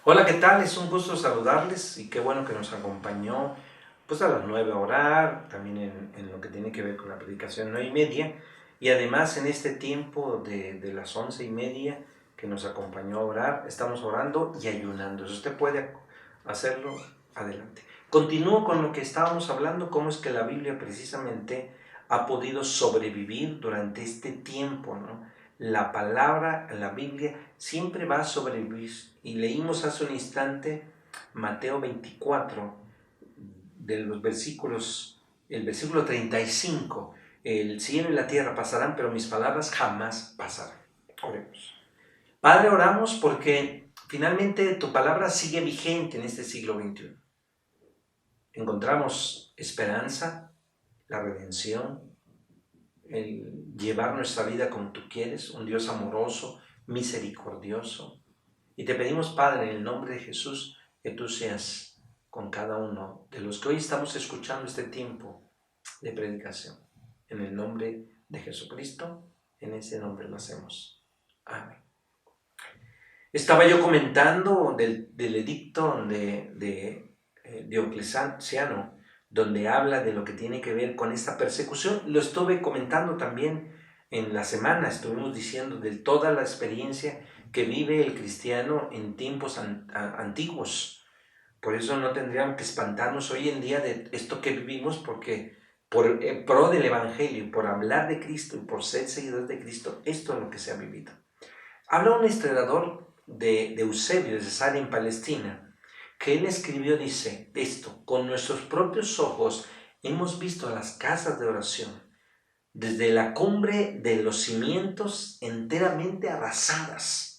Hola, ¿qué tal? Es un gusto saludarles y qué bueno que nos acompañó pues a las 9 a orar, también en lo que tiene que ver con la predicación 9:30 y además en este tiempo de las 11:30 que nos acompañó a orar, estamos orando y ayunando. Si usted puede hacerlo, adelante. Continúo con lo que estábamos hablando, cómo es que la Biblia precisamente ha podido sobrevivir durante este tiempo, ¿no? La palabra, la Biblia, siempre va a sobrevivir. Y leímos hace un instante Mateo 24, de los versículos, el versículo 35. El cielo y la tierra pasarán, pero mis palabras jamás pasarán. Oremos. Padre, oramos porque finalmente tu palabra sigue vigente en este siglo XXI. Encontramos esperanza, la redención, el llevar nuestra vida como tú quieres, un Dios amoroso, misericordioso. Y te pedimos, Padre, en el nombre de Jesús, que tú seas con cada uno de los que hoy estamos escuchando este tiempo de predicación. En el nombre de Jesucristo, en ese nombre lo hacemos. Amén. Estaba yo comentando del edicto de Diocleciano, donde habla de lo que tiene que ver con esta persecución. Lo estuve comentando también en la semana, estuvimos diciendo de toda la experiencia que vive el cristiano en tiempos antiguos. Por eso no tendríamos que espantarnos hoy en día de esto que vivimos, porque por pro del Evangelio, por hablar de Cristo y por ser seguidores de Cristo, esto es lo que se ha vivido. Habla un historiador de Eusebio, de Cesarea en Palestina, que él escribió, dice esto: con nuestros propios ojos hemos visto las casas de oración, desde la cumbre de los cimientos enteramente arrasadas,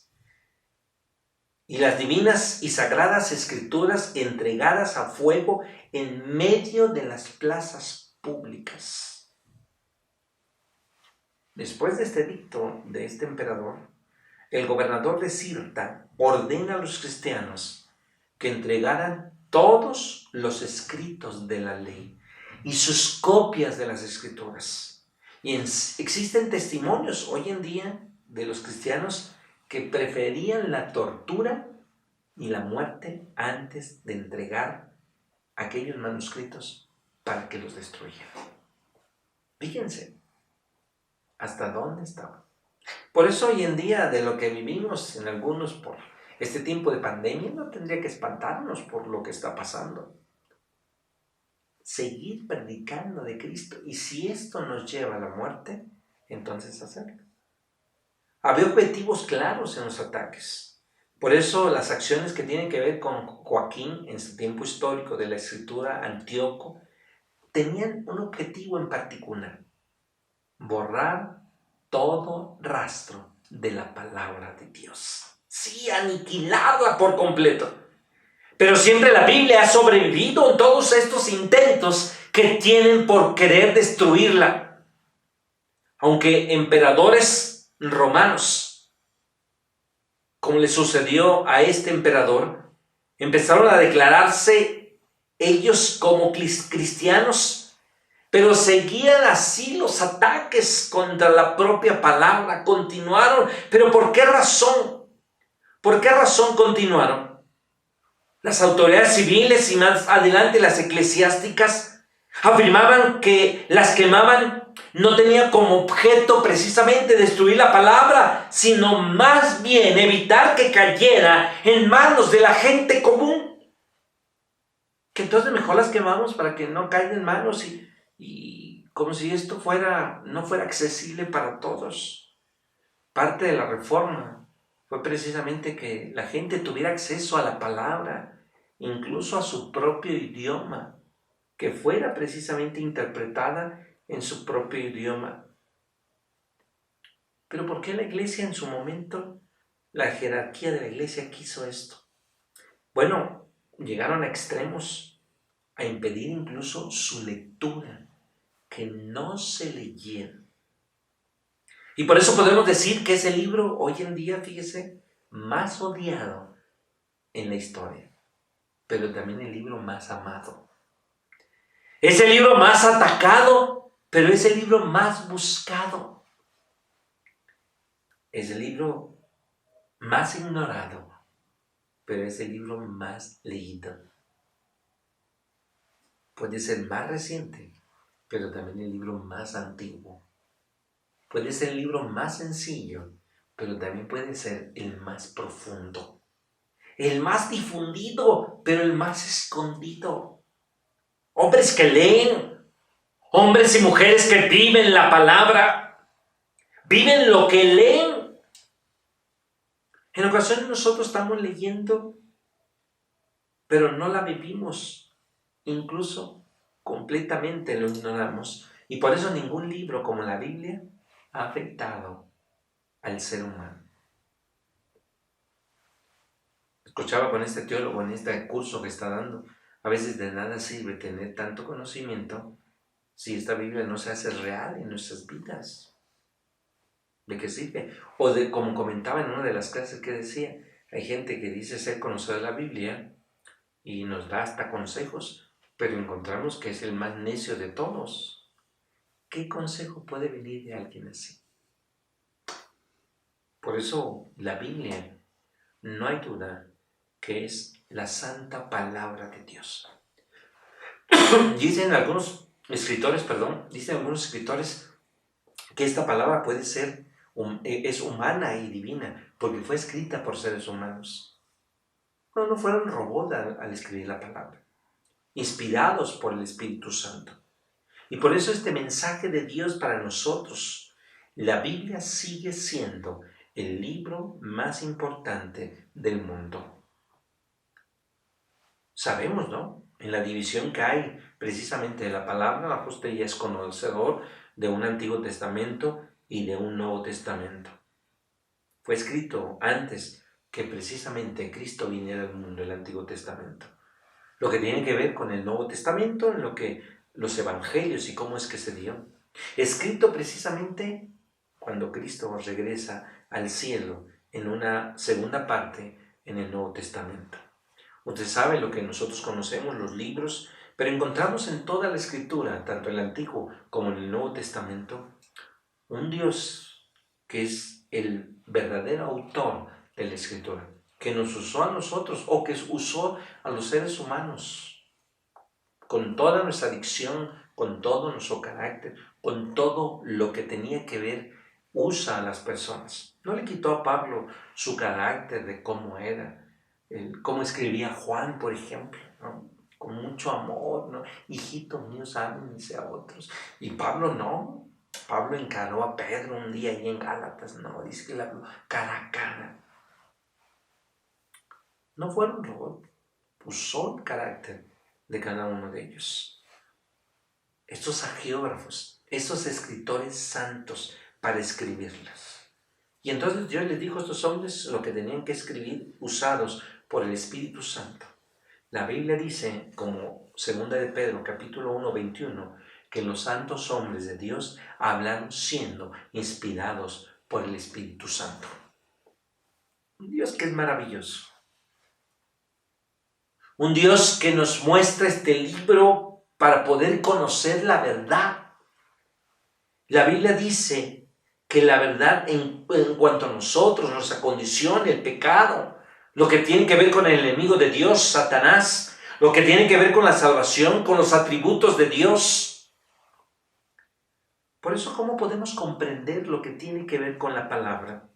y las divinas y sagradas escrituras entregadas a fuego en medio de las plazas públicas. Después de este edicto de este emperador, el gobernador de Sirta ordena a los cristianos que entregaran todos los escritos de la ley y sus copias de las escrituras. Y existen testimonios hoy en día de los cristianos que preferían la tortura y la muerte antes de entregar aquellos manuscritos para que los destruyeran. Fíjense hasta dónde estaban. Por eso hoy en día, de lo que vivimos en algunos por este tiempo de pandemia, no tendría que espantarnos por lo que está pasando. Seguir predicando de Cristo, y si esto nos lleva a la muerte, entonces hacerlo. Había objetivos claros en los ataques. Por eso las acciones que tienen que ver con Joaquín en su tiempo histórico de la escritura, Antíoco, tenían un objetivo en particular: borrar todo rastro de la palabra de Dios. Sí, aniquilarla por completo. Pero siempre la Biblia ha sobrevivido en todos estos intentos que tienen por querer destruirla. Aunque emperadores romanos, como le sucedió a este emperador, empezaron a declararse ellos como cristianos, pero seguían así los ataques contra la propia palabra, continuaron. ¿Pero por qué razón? ¿Por qué razón continuaron? Las autoridades civiles y más adelante las eclesiásticas afirmaban que las quemaban no tenía como objeto precisamente destruir la palabra, sino más bien evitar que cayera en manos de la gente común. Que entonces mejor las quemamos para que no caigan en manos y como si esto no fuera accesible para todos. Parte de la reforma fue precisamente que la gente tuviera acceso a la palabra, incluso a su propio idioma, que fuera precisamente interpretada en su propio idioma. Pero ¿por qué la iglesia en su momento, la jerarquía de la iglesia quiso esto? Bueno, llegaron a extremos a impedir incluso su lectura, que no se leyera. Y por eso podemos decir que es el libro hoy en día, fíjese, más odiado en la historia, pero también el libro más amado. Es el libro más atacado, pero es el libro más buscado. Es el libro más ignorado, pero es el libro más leído. Puede ser más reciente, pero también el libro más antiguo. Puede ser el libro más sencillo, pero también puede ser el más profundo. El más difundido, pero el más escondido. Hombres que leen, hombres y mujeres que viven la palabra, viven lo que leen. En ocasiones nosotros estamos leyendo, pero no la vivimos. Incluso completamente lo ignoramos. Y por eso ningún libro como la Biblia ha afectado al ser humano. Escuchaba con este teólogo en este curso que está dando. A veces de nada sirve tener tanto conocimiento si esta Biblia no se hace real en nuestras vidas. ¿De qué sirve? O de, como comentaba en una de las clases que decía, hay gente que dice ser conocedor de la Biblia y nos da hasta consejos, pero encontramos que es el más necio de todos. ¿Qué consejo puede venir de alguien así? Por eso la Biblia, no hay duda que es la santa palabra de Dios. Dicen algunos escritores que esta palabra puede ser, es humana y divina, porque fue escrita por seres humanos. No fueron robots al escribir la palabra, inspirados por el Espíritu Santo. Y por eso este mensaje de Dios para nosotros, la Biblia sigue siendo el libro más importante del mundo. Sabemos, ¿no? En la división que hay precisamente de la palabra, la justo ya es conocedor de un Antiguo Testamento y de un Nuevo Testamento. Fue escrito antes que precisamente Cristo viniera al mundo, el Antiguo Testamento. Lo que tiene que ver con el Nuevo Testamento, en lo que los evangelios y cómo es que se dio. Escrito precisamente cuando Cristo regresa al cielo en una segunda parte en el Nuevo Testamento. Usted sabe lo que nosotros conocemos, los libros, pero encontramos en toda la Escritura, tanto en el Antiguo como en el Nuevo Testamento, un Dios que es el verdadero autor de la Escritura, que nos usó a nosotros o que usó a los seres humanos con toda nuestra adicción, con todo nuestro carácter, con todo lo que tenía que ver, usa a las personas. No le quitó a Pablo su carácter de cómo era, cómo escribía Juan, por ejemplo, ¿no? Con mucho amor, ¿no? Hijitos míos, ámense a otros. Y Pablo no. Pablo encaró a Pedro un día ahí en Gálatas, no, dice que le habló cara a cara. No fueron robots, usó el carácter de cada uno de ellos. Estos agiógrafos, estos escritores santos para escribirlas. Y entonces Dios les dijo a estos hombres lo que tenían que escribir, usados por el Espíritu Santo. La Biblia dice, como 2 de Pedro, capítulo 1, 21, que los santos hombres de Dios hablaron siendo inspirados por el Espíritu Santo. Un Dios que es maravilloso. Un Dios que nos muestra este libro para poder conocer la verdad. La Biblia dice que la verdad en cuanto a nosotros, nuestra condición, el pecado, lo que tiene que ver con el enemigo de Dios, Satanás, lo que tiene que ver con la salvación, con los atributos de Dios. Por eso, ¿cómo podemos comprender lo que tiene que ver con la palabra?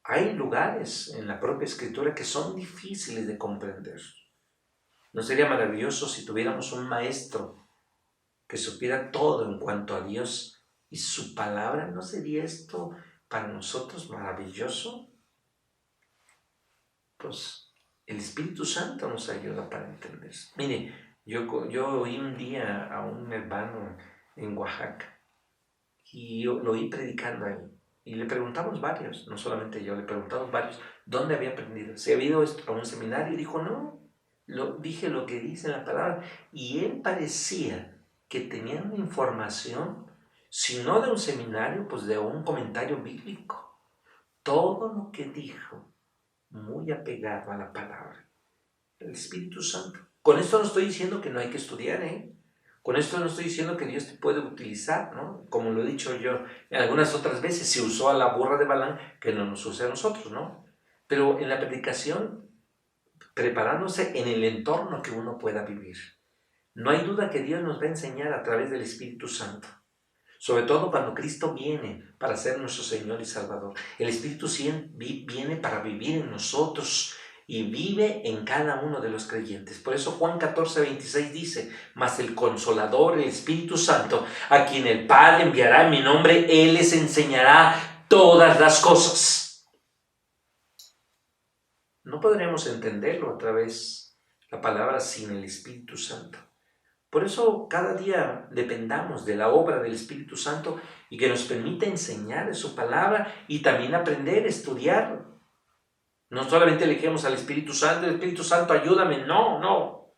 Hay lugares en la propia Escritura que son difíciles de comprender. ¿No sería maravilloso si tuviéramos un maestro que supiera todo en cuanto a Dios y su palabra? ¿No sería esto para nosotros maravilloso? Pues el Espíritu Santo nos ayuda para entender. Mire, yo oí un día a un hermano en Oaxaca y yo lo oí predicando a él. Y le preguntamos varios, no solamente yo, le preguntamos varios, ¿dónde había aprendido? ¿Se había ido a un seminario? Y dijo, no, dije lo que dice la palabra. Y él parecía que tenía una información, si no de un seminario, pues de un comentario bíblico. Todo lo que dijo, muy apegado a la palabra. El Espíritu Santo. Con esto no estoy diciendo que no hay que estudiar, Con esto no estoy diciendo que Dios te puede utilizar, ¿no? Como lo he dicho yo en algunas otras veces, se usó a la burra de Balaam, que no nos use a nosotros, ¿no? Pero en la predicación preparándose en el entorno que uno pueda vivir. No hay duda que Dios nos va a enseñar a través del Espíritu Santo, sobre todo cuando Cristo viene para ser nuestro Señor y Salvador. El Espíritu viene para vivir en nosotros y vive en cada uno de los creyentes. Por eso Juan 14:26 dice: mas el Consolador, el Espíritu Santo, a quien el Padre enviará en mi nombre, Él les enseñará todas las cosas. No podremos entenderlo a través de la palabra sin el Espíritu Santo. Por eso cada día dependamos de la obra del Espíritu Santo y que nos permita enseñar de su palabra y también aprender, estudiar. No solamente le dijimos al Espíritu Santo, ayúdame. No.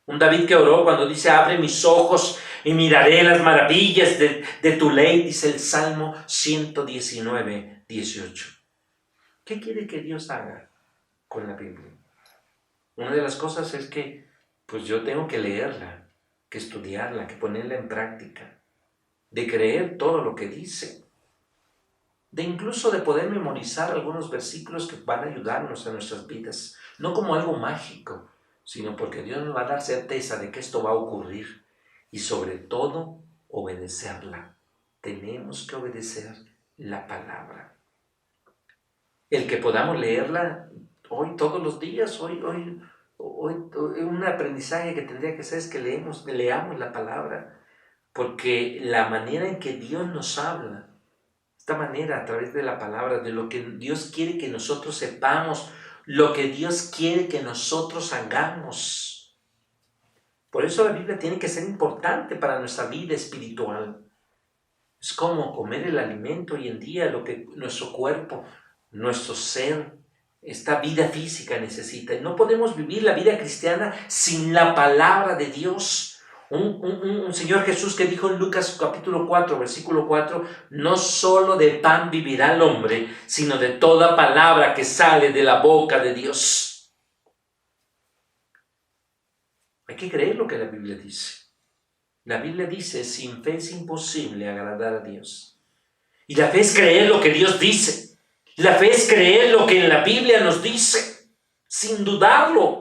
Un David que oró cuando dice: abre mis ojos y miraré las maravillas de tu ley, dice el Salmo 119:18. ¿Qué quiere que Dios haga con la Biblia? Una de las cosas es que pues yo tengo que leerla, que estudiarla, que ponerla en práctica, de creer todo lo que dice, de incluso de poder memorizar algunos versículos que van a ayudarnos en nuestras vidas, no como algo mágico, sino porque Dios nos va a dar certeza de que esto va a ocurrir y sobre todo obedecerla. Tenemos que obedecer la palabra. El que podamos leerla hoy todos los días, hoy un aprendizaje que tendría que ser es que leamos la palabra, porque la manera en que Dios nos habla, esta manera a través de la palabra, de lo que Dios quiere que nosotros sepamos, lo que Dios quiere que nosotros hagamos. Por eso la Biblia tiene que ser importante para nuestra vida espiritual. Es como comer el alimento hoy en día, lo que nuestro cuerpo, nuestro ser, esta vida física necesita. No podemos vivir la vida cristiana sin la palabra de Dios. Un Señor Jesús que dijo en Lucas capítulo 4, versículo 4, no solo de pan vivirá el hombre, sino de toda palabra que sale de la boca de Dios. Hay que creer lo que la Biblia dice. La Biblia dice: sin fe es imposible agradar a Dios. Y la fe es creer lo que Dios dice. La fe es creer lo que en la Biblia nos dice, sin dudarlo.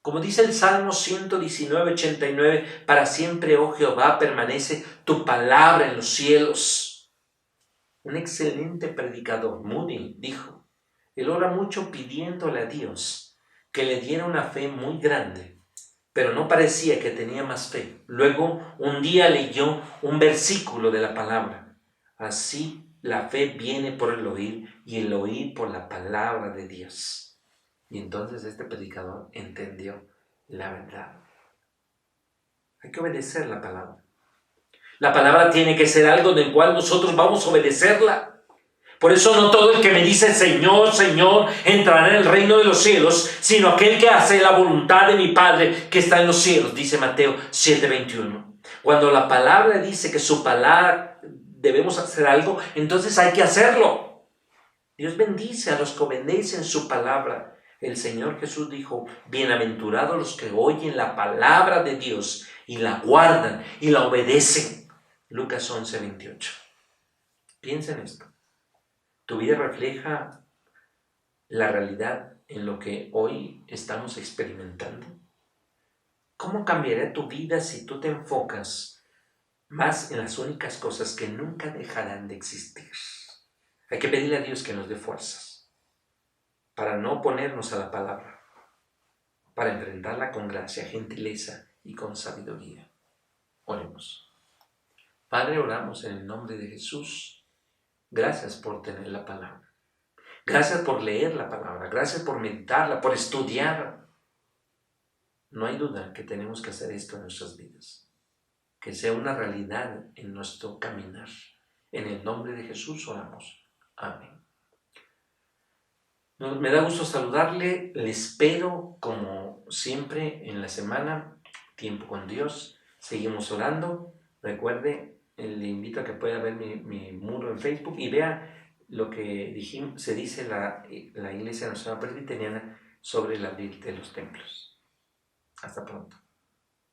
Como dice el Salmo 119:89, para siempre, oh Jehová, permanece tu palabra en los cielos. Un excelente predicador, Moody, dijo: él ora mucho pidiéndole a Dios que le diera una fe muy grande, pero no parecía que tenía más fe. Luego, un día leyó un versículo de la palabra: así la fe viene por el oír y el oír por la palabra de Dios. Y entonces este predicador entendió la verdad. Hay que obedecer la palabra. La palabra tiene que ser algo del cual nosotros vamos a obedecerla. Por eso no todo el que me dice Señor, Señor, entrará en el reino de los cielos, sino aquel que hace la voluntad de mi Padre que está en los cielos, dice Mateo 7:21. Cuando la palabra dice que su palabra debemos hacer algo, entonces hay que hacerlo. Dios bendice a los que obedecen su palabra. El Señor Jesús dijo: bienaventurados los que oyen la palabra de Dios y la guardan y la obedecen. Lucas 11:28. Piensa en esto. ¿Tu vida refleja la realidad en lo que hoy estamos experimentando? ¿Cómo cambiará tu vida si tú te enfocas más en las únicas cosas que nunca dejarán de existir? Hay que pedirle a Dios que nos dé fuerzas para no oponernos a la palabra, para enfrentarla con gracia, gentileza y con sabiduría. Oremos. Padre, oramos en el nombre de Jesús. Gracias por tener la palabra. Gracias por leer la palabra. Gracias por meditarla, por estudiarla. No hay duda que tenemos que hacer esto en nuestras vidas. Que sea una realidad en nuestro caminar. En el nombre de Jesús oramos. Amén. Me da gusto saludarle. Le espero, como siempre, en la semana. Tiempo con Dios. Seguimos orando. Recuerde, le invito a que pueda ver mi muro en Facebook y vea lo que se dice la Iglesia Nacional Presbiteriana sobre la ley de los templos. Hasta pronto.